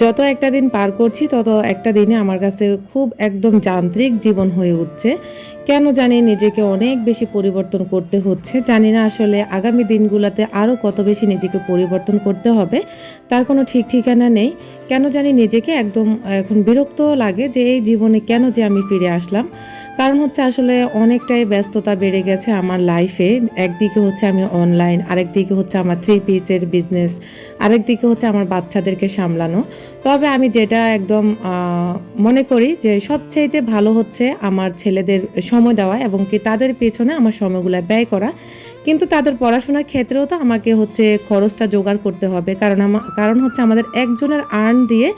যত একটা দিন পার করছি তত একটা দিনে আমার কাছে খুব একদম যান্ত্রিক জীবন হয়ে উঠছে। কেন জানি নিজেকে অনেক বেশি পরিবর্তন করতে হচ্ছে। জানি না আসলে আগামী দিনগুলোতে আরও কত বেশি নিজেকে পরিবর্তন করতে হবে, তার কোনো ঠিক ঠিকানা নেই। কেন জানি নিজেকে একদম এখন বিরক্ত লাগে যে এই জীবনে কেন যে আমি ফিরে আসলাম। কারণ হচ্ছে আসলে অনেকটাই ব্যস্ততা বেড়ে গেছে আমার লাইফে। একদিকে হচ্ছে আমি অনলাইন, আরেকদিকে হচ্ছে আমার 3 পিসের বিজনেস, আরেকদিকে হচ্ছে আমার বাচ্চাদেরকে সামলানো। তবে আমি যেটা একদম মনে করি যে সবচাইতে ভালো হচ্ছে আমার ছেলেদের সময় দেওয়া এবং কি তাদের পেছনে আমার সময়গুলো ব্যয় করা। কিন্তু তাদের পড়াশোনার ক্ষেত্রেও তো আমাকে হচ্ছে খরচটা জোগাড় করতে হবে, কারণ হচ্ছে আমাদের একজনের আর্ন দিয়ে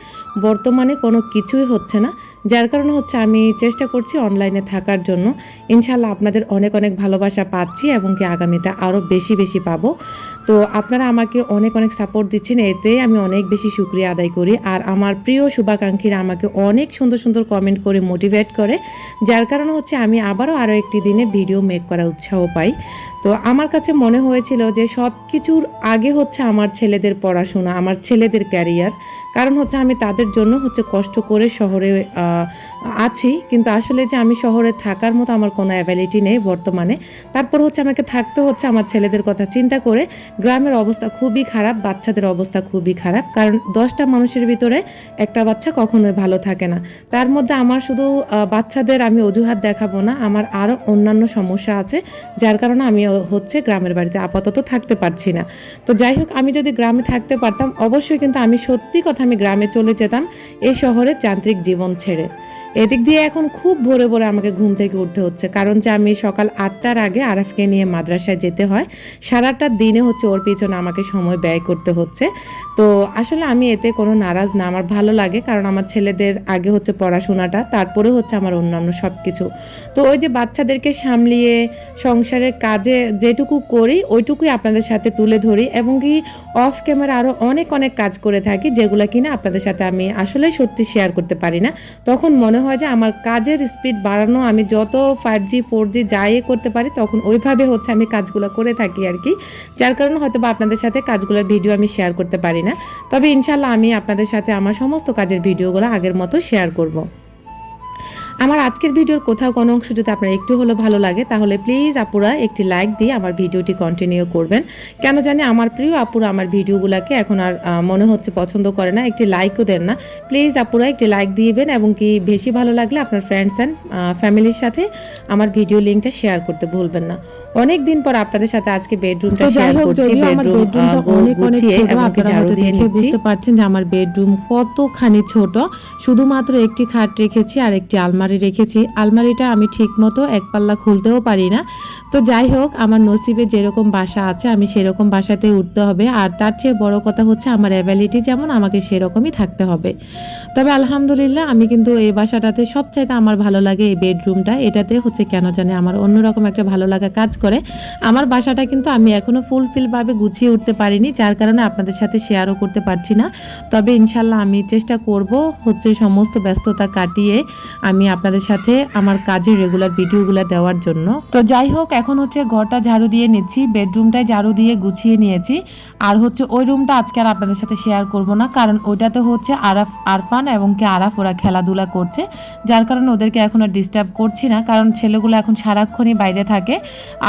বর্তমানে কোনো কিছুই হচ্ছে না। যার কারণে হচ্ছে আমি চেষ্টা করছি অনলাইনে থাকার জন্য। ইনশাল্লাহ আপনাদের অনেক অনেক ভালোবাসা পাচ্ছি এবং কি আগামীতে আরও বেশি বেশি পাবো। তো আপনারা আমাকে অনেক অনেক সাপোর্ট দিচ্ছেন, এতে আমি অনেক বেশি শুকরিয়া আদায় করি। আর আমার প্রিয় শুভাকাঙ্ক্ষীরা আমাকে অনেক সুন্দর সুন্দর কমেন্ট করে মোটিভেট করে, যার কারণে হচ্ছে আমি আরও একটি দিনে ভিডিও মেক করার উৎসাহ পাই। তো আমার কাছে মনে হয়েছিল যে সব কিছুর আগে হচ্ছে আমার ছেলেদের পড়াশোনা, আমার ছেলেদের ক্যারিয়ার। কারণ হচ্ছে আমি তাদের জন্য হচ্ছে কষ্ট করে শহরে আছি, কিন্তু আসলে যে আমি শহরে থাকার মতো আমার কোনো অ্যাবিলিটি নেই বর্তমানে। তারপর হচ্ছে আমাকে থাকতে হচ্ছে আমার ছেলেদের কথা চিন্তা করে। গ্রামের অবস্থা খুবই খারাপ, বাচ্চাদের অবস্থা খুবই খারাপ, কারণ 10টা মানুষের ভিতরে একটা বাচ্চা কখনোই ভালো থাকে না। তার মধ্যে আমার শুধু বাচ্চাদের আমি অজুহাত দেখাবো না, আমার আরও অন্যান্য সমস্যা আছে, যার কারণে আমি হচ্ছে গ্রামের বাড়িতে আপাতত থাকতে পারছি না। তো যাই হোক, আমি যদি গ্রামে থাকতে পারতাম অবশ্যই কিন্তু আমি সত্যি কথা আমি গ্রামে চলে যেতাম এই শহরের যান্ত্রিক জীবন ছেড়ে। এদিক দিয়ে এখন খুব ভোরে ভোরে আমাকে ঘুম থেকে উঠতে হচ্ছে, কারণ যে আমি সকাল 8টার আগে আরাফকে নিয়ে মাদ্রাসায় যেতে হয়। সারাটা দিনে হচ্ছে ওর পিছনে আমাকে সময় ব্যয় করতে হচ্ছে। তো আসলে আমি এতে কোনো নারাজ না, আমার ভালো লাগে, কারণ আমার ছেলেদের আগে হচ্ছে পড়াশোনাটা, তারপরে হচ্ছে আমার অন্যান্য সব কিছু। তো ওই যে বাচ্চাদেরকে সামলিয়ে সংসারের কাজে যেটুকু করি ওইটুকুই আপনাদের সাথে তুলে ধরি, এবং কি অফ ক্যামেরা আরও অনেক অনেক কাজ করে থাকি, যেগুলো কিনা আপনাদের সাথে আমি আসলে সত্যি শেয়ার করতে পারি না। তখন মনে হয় যে আমার কাজের স্পিড বাড়ানো, আমি যত 5G 4G যাই করতে পারি তখন ওইভাবে হচ্ছে আমি কাজগুলো করে থাকি আর কি। যার কারণে হয়তো বা আপনাদের সাথে কাজগুলোর ভিডিও আমি শেয়ার করতে পারি না। তবে ইনশাল্লাহ আমি আপনাদের সাথে আমার সমস্ত কাজের ভিডিওগুলো আগের মতো শেয়ার করব। আমার আজকের ভিডিওর কোথাও কোনো অংশ যদি আপনার একটু হলেও ভালো লাগে, তাহলে প্লিজ আপুরা একটি লাইক দিয়ে আমার ভিডিওটি কন্টিনিউ করবেন। কেন জানি আমার প্রিয় আপুরা আমার ভিডিওগুলোকে এখন আর মনে হচ্ছে পছন্দ করে না, একটি লাইকও দেন না। প্লিজ আপুরা একটি লাইক দিবেন, এবং কি বেশি ভালো লাগলে আপনার ফ্রেন্ডস অ্যান্ড ফ্যামিলির সাথে আমার ভিডিও লিঙ্কটা শেয়ার করতে ভুলবেন না। অনেক দিন পর আপনাদের সাথে আজকে বেডরুমটা শেয়ার করছি। বেডরুমটা অনেক অনেক ছোট, আপনারা হয়তো দেখে বুঝতে পারছেন যে আমার বেডরুম কতখানি ছোট। শুধুমাত্র একটি খাট রেখেছি আর একটি আলমারি রেখেছি। আলমারিটা আমি ঠিক মতো এক পাল্লা খুলতেও পারি না। তো যাই হোক, আমার নসিবে যেরকম বাসা আছে আমি সেরকম বাসাতেই উঠতে হবে, আর তার চেয়ে বড় কথা হচ্ছে আমার অ্যাবিলিটি যেমন আমাকে সেরকমই থাকতে হবে। তবে আলহামদুলিল্লাহ আমি কিন্তু এই বাসাটাতে সবচাইতে আমার ভালো লাগে এই বেডরুমটা। এটাতে হচ্ছে কেন জানি আমার অন্যরকম একটা ভালো লাগা কাজ করে। আমার বাসাটা কিন্তু আমি এখনও ফুলফিলভাবে গুছিয়ে উঠতে পারিনি, যার কারণে আপনাদের সাথে শেয়ারও করতে পারছি না। তবে ইনশাল্লাহ আমি চেষ্টা করব হচ্ছে সমস্ত ব্যস্ততা কাটিয়ে আমি আপনাদের সাথে আমার কাজের রেগুলার ভিডিওগুলো দেওয়ার জন্য। তো যাই হোক, এখন হচ্ছে ঘরটা ঝাড়ু দিয়ে নিচ্ছি, বেডরুমটায় ঝাড়ু দিয়ে গুছিয়ে নিয়েছি। আর হচ্ছে ওই রুমটা আজকে আর আপনাদের সাথে শেয়ার করব না, কারণ ওইটাতে হচ্ছে আরফান এবং কি আরাফ ওরা খেলাধুলা করছে, যার কারণে ওদেরকে এখন আর ডিস্টার্ব করছি না, কারণ ছেলেগুলো এখন সারাক্ষণই বাইরে থাকে।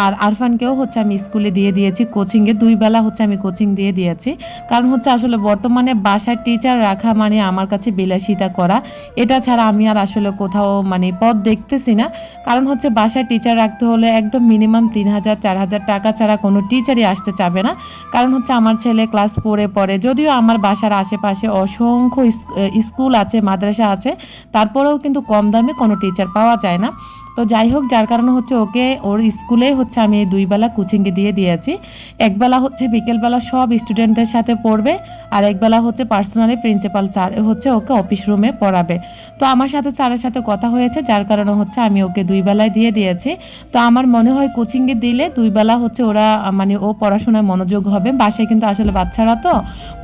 আর আরফানকেও হচ্ছে আমি স্কুলে দিয়ে দিয়েছি কোচিংয়ে, 2 বেলা হচ্ছে আমি কোচিং দিয়ে দিয়েছি। কারণ হচ্ছে আসলে বর্তমানে বাসায় টিচার রাখা মানে আমার কাছে বিলাসিতা করা, এটা ছাড়া আমি আর আসলে কোথাও মানে পথ দেখতেছি না। কারণ হচ্ছে বাসায় টিচার রাখতে হলে একদম মিনিমাম 3,000 4,000 টাকা ছাড়া কোনো টিচারই আসতে চাবে না। কারণ হচ্ছে আমার ছেলে ক্লাস 4-এ পড়ে, যদিও আমার বাসার আশেপাশে অসংখ্য স্কুল আছে, মাদ্রাসা আছে, তারপরেও কিন্তু কম দামে কোনো টিচার পাওয়া যায় না। তো যাই হোক, যার কারণে হচ্ছে ওকে ওর স্কুলে হচ্ছে আমি 2 বেলা কোচিংয়ে দিয়ে দিয়েছি। একবেলা হচ্ছে বিকেলবেলা সব স্টুডেন্টদের সাথে পড়বে, আর একবেলা হচ্ছে পার্সোনালি প্রিন্সিপাল স্যার হচ্ছে ওকে অফিস রুমে পড়াবে। তো আমার সাথে স্যারের সাথে কথা হয়েছে, যার কারণে হচ্ছে আমি ওকে 2 বেলায় দিয়ে দিয়েছি। তো আমার মনে হয় কোচিংয়ে দিলে 2 বেলা হচ্ছে ওরা মানে ও পড়াশোনায় মনোযোগ হবে। বাসায় কিন্তু আসলে বাচ্চারা তো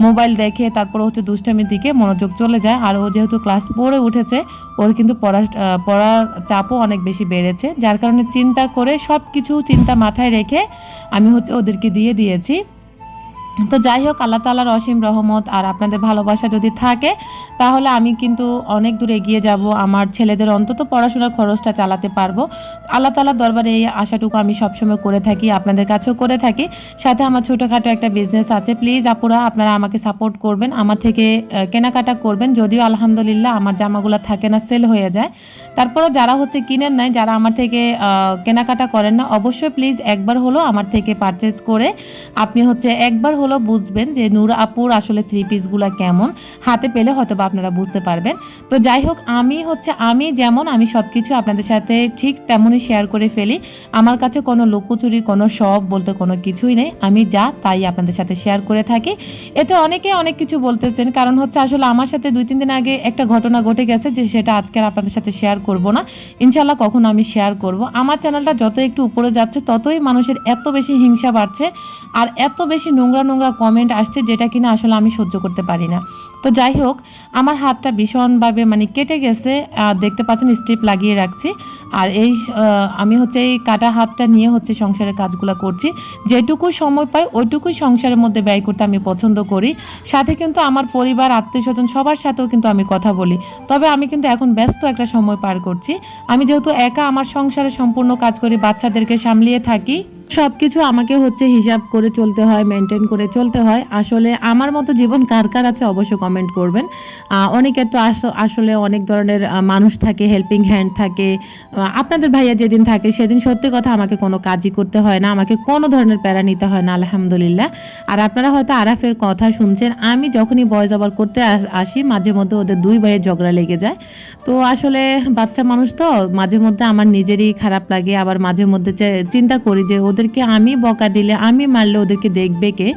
মোবাইল দেখে তারপর হচ্ছে দুষ্টামির দিকে মনোযোগ চলে যায়। আর ও যেহেতু ক্লাস 4-এ উঠেছে, ওর কিন্তু পড়ার চাপও অনেক বেশি বেড়েছে, যার কারণে চিন্তা করে সব কিছু চিন্তা মাথায় রেখে আমি হচ্ছে ওদেরকে দিয়ে দিয়েছি। তো যাই হোক, আল্লাহ তাআলার অসীম রহমত আর আপনাদের ভালোবাসা যদি থাকে তাহলে আমি কিন্তু অনেক দূর এগিয়ে যাব, আমার ছেলেদের অন্তত পড়াশোনার খরচটা চালাতে পারবো। আল্লাহ তাআলার দরবারে এই আশাটুকু আমি সবসময় করে থাকি, আপনাদের কাছেও করে থাকি। সাথে আমার ছোটোখাটো একটা বিজনেস আছে। প্লিজ আপুরা, আপনারা আমাকে সাপোর্ট করবেন, আমার থেকে কেনাকাটা করবেন। যদিও আলহামদুলিল্লাহ আমার জামাগুলো থাকে না, সেল হয়ে যায়। তারপরেও যারা হচ্ছে কিনেন নাই, যারা আমার থেকে কেনাকাটা করেন না, অবশ্যই প্লিজ একবার হলো আমার থেকে পারচেজ করে আপনি হচ্ছে একবার হলো বুঝবেন যে নূর আপুর আসলে থ্রি পিসগুলো কেমন। হাতে পেলে হয়তো বা আপনারা বুঝতে পারবেন। তো যাই হোক, আমি যেমন আমি সব কিছু আপনাদের সাথে ঠিক তেমনই শেয়ার করে ফেলি। আমার কাছে কোনো লুকোচুরি, কোনো সব বলতে কোনো কিছুই নেই। আমি যা তাই আপনাদের সাথে শেয়ার করে থাকি। এতে অনেকে অনেক কিছু বলতেছেন, কারণ হচ্ছে আসলে আমার সাথে 2-3 দিন আগে একটা ঘটনা ঘটে গেছে, যে সেটা আজকে আর আপনাদের সাথে শেয়ার করব না। ইনশাল্লাহ কখনো আমি শেয়ার করব। আমার চ্যানেলটা যত একটু উপরে যাচ্ছে ততই মানুষের এত বেশি হিংসা বাড়ছে আর এত বেশি নোংরা নোংরা কমেন্ট আসছে, যেটা কিনা আসলে আমি সহ্য করতে পারি না। তো যাই হোক, আমার হাতটা ভীষণভাবে মানে কেটে গেছে, দেখতে পাচ্ছেন স্ট্রিপ লাগিয়ে রাখছি। আর আমি হচ্ছে এই কাটা হাতটা নিয়ে হচ্ছে সংসারের কাজগুলো করছি। যেটুকু সময় পাই ওইটুকুই সংসারের মধ্যে ব্যয় করতে আমি পছন্দ করি। সাথে কিন্তু আমার পরিবার, আত্মীয়স্বজন সবার সাথেও কিন্তু আমি কথা বলি। তবে আমি কিন্তু এখন ব্যস্ত একটা সময় পার করছি। আমি যেহেতু একা আমার সংসারে সম্পূর্ণ কাজ করি, বাচ্চাদেরকে সামলিয়ে থাকি, সব কিছু আমাকে হচ্ছে হিসাব করে চলতে হয়, মেনটেন করে চলতে হয়। আসলে আমার মতো জীবন কার কার আছে অবশ্যই কমেন্ট করবেন। অনেকের তো আসলে অনেক ধরনের মানুষ থাকে, হেল্পিং হ্যান্ড থাকে। আপনাদের ভাইয়া যেদিন থাকে সেদিন সত্যি কথা আমাকে কোনো কাজই করতে হয় না, আমাকে কোনো ধরনের প্যারা নিতে হয় না, আলহামদুলিল্লাহ। আর আপনারা হয়তো আরাফের কথা শুনছেন, আমি যখনই ভয়েস ওভার করতে আসি মাঝে মধ্যে ওদের 2 ভাইয়ের ঝগড়া লেগে যায়। তো আসলে বাচ্চা মানুষ তো, মাঝে মধ্যে আমার নিজেরই খারাপ লাগে, আবার মাঝে মধ্যে চিন্তা করি যে ওদেরকে আমি বকা দিলে, আমি মারলে ওদেরকে দেখবে কে?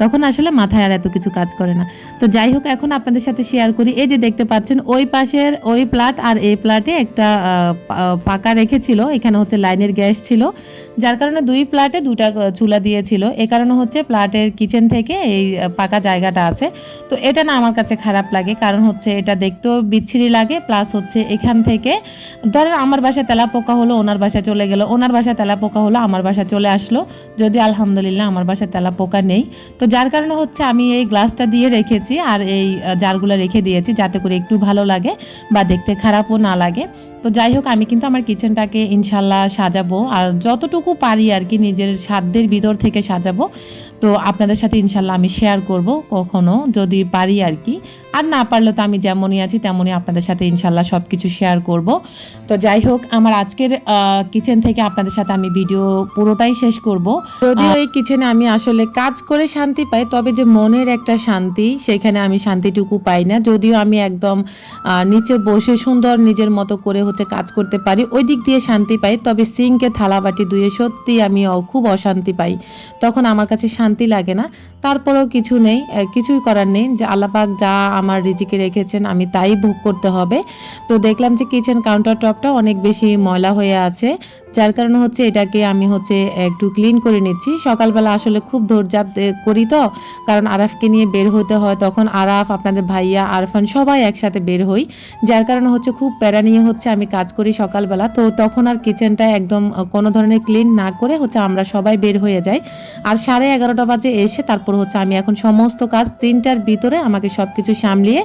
তখন আসলে মাথায় আর এত কিছু কাজ করে না। তো যাই হোক, এখন আপনাদের সাথে শেয়ার করি। এই যে দেখতে পাচ্ছেন ওই পাশের ওই প্লাট আর এই প্লাটে একটা পাকা রেখেছিল, এখানে হচ্ছে লাইনের গ্যাস ছিল, যার কারণে 2 প্লাটে 2টা চুলা দিয়েছিল। এ কারণে হচ্ছে প্লাটের কিচেন থেকে এই পাকা জায়গাটা আছে। তো এটা না আমার কাছে খারাপ লাগে, কারণ হচ্ছে এটা দেখতেও বিচ্ছিরি লাগে, প্লাস হচ্ছে এখান থেকে ধরেন আমার বাসায় তেলা পোকা হলো, ওনার বাসায় চলে গেল, ওনার বাসায় তেলা পোকা হলো, আমার বাসায় চলে আসলো। যদি আলহামদুলিল্লাহ আমার বাসায় তেলা পোকা নেই। তো যার কারণে হচ্ছে আমি এই গ্লাসটা দিয়ে রেখেছি আর এই জারগুলো রেখে দিয়েছি, যাতে করে একটু ভালো লাগে বা দেখতে খারাপও না লাগে। তো যাই হোক, আমি কিন্তু আমার কিচেনটাকে ইনশাল্লাহ সাজাবো, আর যতটুকু পারি আর কি নিজের সাধ্যের ভিতর থেকে সাজাবো। তো আপনাদের সাথে ইনশাল্লাহ আমি শেয়ার করব কখনো যদি পারি আর কি। আর না পারলে তো আমি যেমনই আছি তেমনই আপনাদের সাথে ইনশাল্লাহ সব কিছু শেয়ার করব। তো যাই হোক, আমার আজকের কিচেন থেকে আপনাদের সাথে আমি ভিডিও পুরোটাই শেষ করব। যদিও এই কিচেনে আমি আসলে কাজ করে শান্তি পাই, তবে যে মনের একটা শান্তি, সেখানে আমি শান্তিটুকু পাই না। যদিও আমি একদম নিচে বসে সুন্দর নিজের মতো করে হচ্ছে কাজ করতে পারি, ওই দিক দিয়ে শান্তি পাই। তবে সিঙ্কে থালা বাটি ধুয়ে সত্যি আমি খুব অশান্তি পাই, তখন আমার কাছে শান্তি লাগে না। তারপরেও কিছু নেই, কিছুই করার নেই, যে আল্লাহ পাক যা আমার রিজিকে রেখেছেন আমি তাই ভোগ করতে হবে। তো দেখলাম যে কিচেন কাউন্টার টপটা অনেক বেশি ময়লা হয়ে আছে, যার কারণে হচ্ছে এটাকে আমি হচ্ছে একটু ক্লিন করে নিচ্ছি। সকালবেলা আসলে খুব দৌড়ঝাঁপ করি, তো কারণ আরাফকে নিয়ে বের হতে হয়, তখন আরাফ, আপনাদের ভাইয়া, আরফান সবাই একসাথে বের হই, যার কারণে হচ্ছে খুব প্যারা নিয়ে হচ্ছে আমি কাজ করি সকালবেলা। তো তখন আর কিচেনটা একদম কোনো ধরনের ক্লিন না করে হচ্ছে আমরা সবাই বের হয়ে যাই। আর 11:30 বাজে এসে তারপর হচ্ছে আমি এখন সমস্ত কাজ 3টার ভিতরে আমাকে সব কিছু সামলিয়ে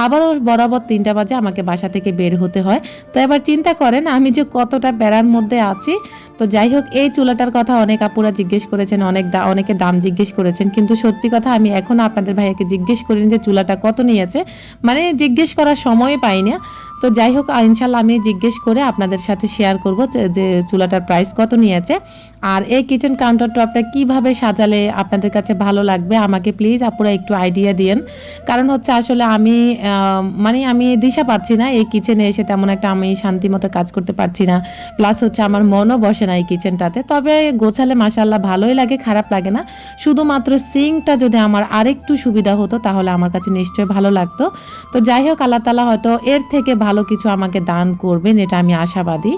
আবারও বরাবর 3টা বাজে আমাকে বাসা থেকে বের হতে হয়। তো এবার চিন্তা করেন আমি যে কতটা প্যারার মধ্যে আছি। তো যাই হোক, এই চুলাটার কথা অনেক আপুরা জিজ্ঞেস করেছেন, অনেকে দাম জিজ্ঞেস করেছেন, কিন্তু সত্যি কথা আমি এখন আপনাদের ভাইয়াকে জিজ্ঞেস করিনি যে চুলাটা কত নিয়েছে, মানে জিজ্ঞেস করার সময় পাই না। তো যাই হোক, ইনশাল্লাহ আমি জিজ্ঞেস করে আপনাদের সাথে শেয়ার করব যে চুলাটার প্রাইস কত নিয়েছে। আর এই কিচেন কাউন্টার টপটা কীভাবে সাজালে আপনাদের কাছে ভালো লাগবে আমাকে প্লিজ আপুরা একটু আইডিয়া দিয়েন। কারণ হচ্ছে আসলে আমি দিশা পাচ্ছি না, এই কিচেনে এসে তেমন একটা আমি শান্তি মতো কাজ করতে পারছি না, প্লাস হচ্ছে আমার মনও বসে না এই কিচেনটাতে। তবে গোছালে মাশাআল্লাহ ভালোই লাগে, খারাপ লাগে না। শুধুমাত্র সিঙ্কটা যদি আমার আরেকটু সুবিধা হতো তাহলে আমার কাছে নিশ্চয়ই ভালো লাগতো। তো যাই হোক, আল্লাহ তাআলা হয়তো এর থেকে ভালো কিছু আমাকে দান করবেন, এটা আমি আশাবাদী।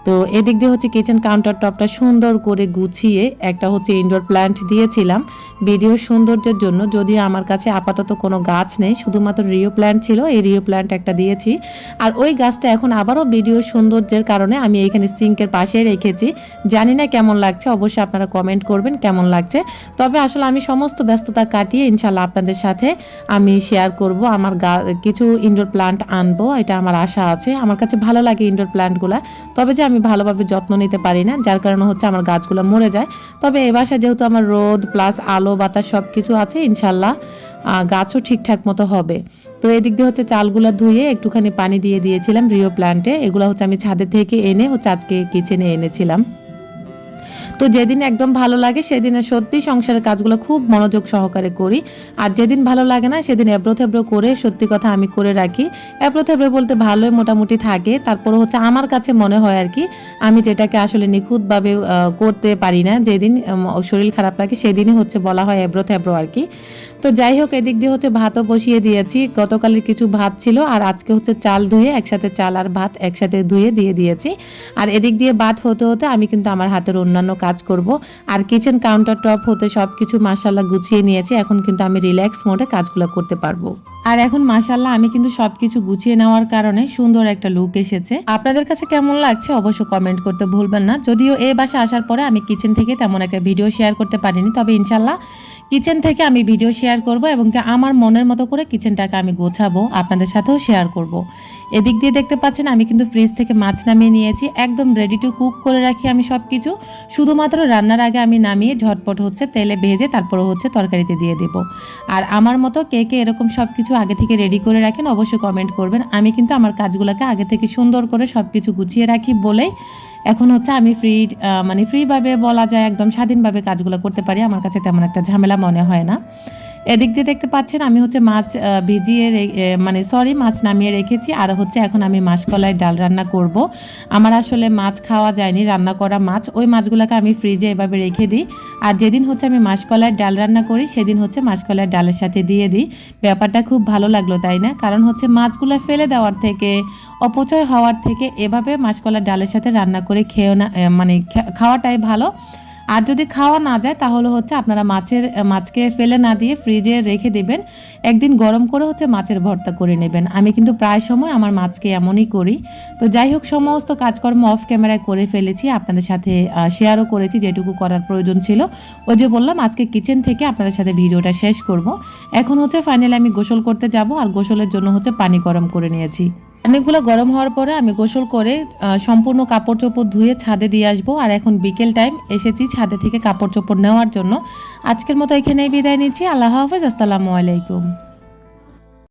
তো এদিক দিয়ে হচ্ছে কিচেন কাউন্টার টপটা সুন্দর করে গুছিয়ে একটা হচ্ছে ইনডোর প্ল্যান্ট দিয়েছিলাম ভিডিও সৌন্দর্যের জন্য। যদিও আমার কাছে আপাতত কোনো গাছ নেই, শুধুমাত্র রিও প্ল্যান্ট ছিল, এই রিও প্ল্যান্ট একটা দিয়েছি। আর ওই গাছটা এখন আবারও ভিডিও সৌন্দর্যের কারণে আমি এখানে সিঙ্কের পাশে রেখেছি। জানি না কেমন লাগছে, অবশ্যই আপনারা কমেন্ট করবেন কেমন লাগছে। তবে আসলে আমি সমস্ত ব্যস্ততা কাটিয়ে ইনশাল্লাহ আপনাদের সাথে আমি শেয়ার করব, আমার কিছু ইনডোর প্ল্যান্ট আনবো, এটা আমার আশা আছে। আমার কাছে ভালো লাগে ইনডোর প্ল্যান্টগুলো, তবে যে আমি ভালোভাবে যত্ন নিতে পারি না, যার কারণে হচ্ছে আমার গাছগুলো মরে যায়। তবে এ বাসায় যেহেতু আমার রোদ প্লাস আলো বাতাস সব কিছু আছে, ইনশাল্লাহ গাছও ঠিকঠাক মতো হবে। তো এদিক দিয়ে হচ্ছে চালগুলো ধুয়ে একটুখানি পানি দিয়ে দিয়েছিলাম রিও প্ল্যান্টে। এগুলো হচ্ছে আমি ছাদের থেকে এনে হচ্ছে আজকে কিচেনে এনেছিলাম। তো যেদিন একদম ভালো লাগে সেদিনে সত্যি সংসারের কাজগুলো খুব মনোযোগ সহকারে করি, আর যেদিন ভালো লাগে না সেদিন এবড়ো থেবড়ো করে সত্যি কথা আমি করে রাখি। এবড়ো থেবড়ো বলতে ভালোই মোটামুটি থাকে, তারপরে হচ্ছে আমার কাছে মনে হয় আর কি আমি যেটাকে আসলে নিখুঁতভাবে করতে পারি না, যেদিন শরীর খারাপ লাগে সেদিনই হচ্ছে বলা হয় এবড়ো থেবড়ো আর কি। তো যাই হোক, এদিক দিয়ে হচ্ছে ভাতও বসিয়ে দিয়েছি, গতকালের কিছু ভাত ছিল আর আজকে হচ্ছে চাল ধুয়ে একসাথে, চাল আর ভাত একসাথে ধুয়ে দিয়ে দিয়েছি। আর এদিক দিয়ে ভাত হতে হতে আমি কিন্তু আমার হাতের অন্যান্য কাজ করব। আর কিচেন কাউন্টার টপ হতে সব কিছু মাশাল্লাহ গুছিয়ে নিয়েছি, এখন কিন্তু আমি রিল্যাক্স মোডে কাজগুলো করতে পারবো। আর এখন মাশাল্লাহ আমি কিন্তু সবকিছু গুছিয়ে নেওয়ার কারণে সুন্দর একটা লুক এসেছে। আপনাদের কাছে কেমন লাগছে অবশ্যই কমেন্ট করতে ভুলবেন না। যদিও এই বাসা আসার পরে আমি কিচেন থেকে তেমন একটা ভিডিও শেয়ার করতে পারিনি, তবে ইনশাল্লাহ কিচেন থেকে আমি ভিডিও শেয়ার করব এবং আমার মনের মতো করে কিচেনটাকে আমি গোছাবো, আপনাদের সাথেও শেয়ার করব। এদিক দিয়ে দেখতে পাচ্ছেন আমি কিন্তু ফ্রিজ থেকে মাছ নামিয়ে নিয়েছি, একদম রেডি টু কুক করে রাখি আমি সব কিছু। শুধুমাত্র রান্নার আগে আমি নামিয়ে ঝটপট হচ্ছে তেলে ভেজে তারপরে হচ্ছে তরকারিতে দিয়ে দেব। আর আমার মতো কে কে এরকম সব কিছু আগে থেকে রেডি করে রাখেন অবশ্যই কমেন্ট করবেন। আমি কিন্তু আমার কাজগুলোকে আগে থেকে সুন্দর করে সব কিছু গুছিয়ে রাখি বলেই এখন হচ্ছে আমি ফ্রিভাবে বলা যায় একদম স্বাধীনভাবে কাজগুলো করতে পারি, আমার কাছে তেমন একটা ঝামেলা মনে হয় না। এদিক দিয়ে দেখতে পাচ্ছেন আমি হচ্ছে মাছ মাছ নামিয়ে রেখেছি, আর হচ্ছে এখন আমি মাসকলাই ডাল রান্না করব। আমার আসলে মাছ খাওয়া যায়নি, রান্না করা মাছ, ওই মাছগুলোকে আমি ফ্রিজে এভাবে রেখে দিই। আর যেদিন হচ্ছে আমি মাসকলাইয়ের ডাল রান্না করি সেদিন হচ্ছে মাসকলাইয়ের ডালের সাথে দিয়ে দিই। ব্যাপারটা খুব ভালো লাগলো তাই না? কারণ হচ্ছে মাছগুলো ফেলে দেওয়ার থেকে, অপচয় হওয়ার থেকে এভাবে মাসকলাইয়ের ডালের সাথে রান্না করে খাওয়াটাই ভালো। আর যদি খাওয়া না যায় তাহলে হচ্ছে আপনারা মাছকে ফেলে না দিয়ে ফ্রিজে রেখে দেবেন, একদিন গরম করে হচ্ছে মাছের ভর্তা করে নেবেন। আমি কিন্তু প্রায় সময় আমার মাছকে এমনই করি। তো যাই হোক, সমস্ত কাজকর্ম অফ ক্যামেরায় করে ফেলেছি, আপনাদের সাথে শেয়ারও করেছি যেটুকু করার প্রয়োজন ছিল। ওই যে বললাম আজকে কিচেন থেকে আপনাদের সাথে ভিডিওটা শেষ করব। এখন হচ্ছে ফাইনালি আমি গোসল করতে যাব, আর গোসলের জন্য হচ্ছে পানি গরম করে নিয়েছি। পানিগুলো গরম হওয়ার পরে আমি গোসল করে সম্পূর্ণ কাপড় চোপড় ধুয়ে ছাদে দিয়ে আসবো। আর এখন বিকেল টাইম এসেছি ছাদে থেকে কাপড় চোপড় নেওয়ার জন্য। আজকের মতো এখানেই বিদায় নিচ্ছি। আল্লাহ হাফেজ, আসসালামু আলাইকুম।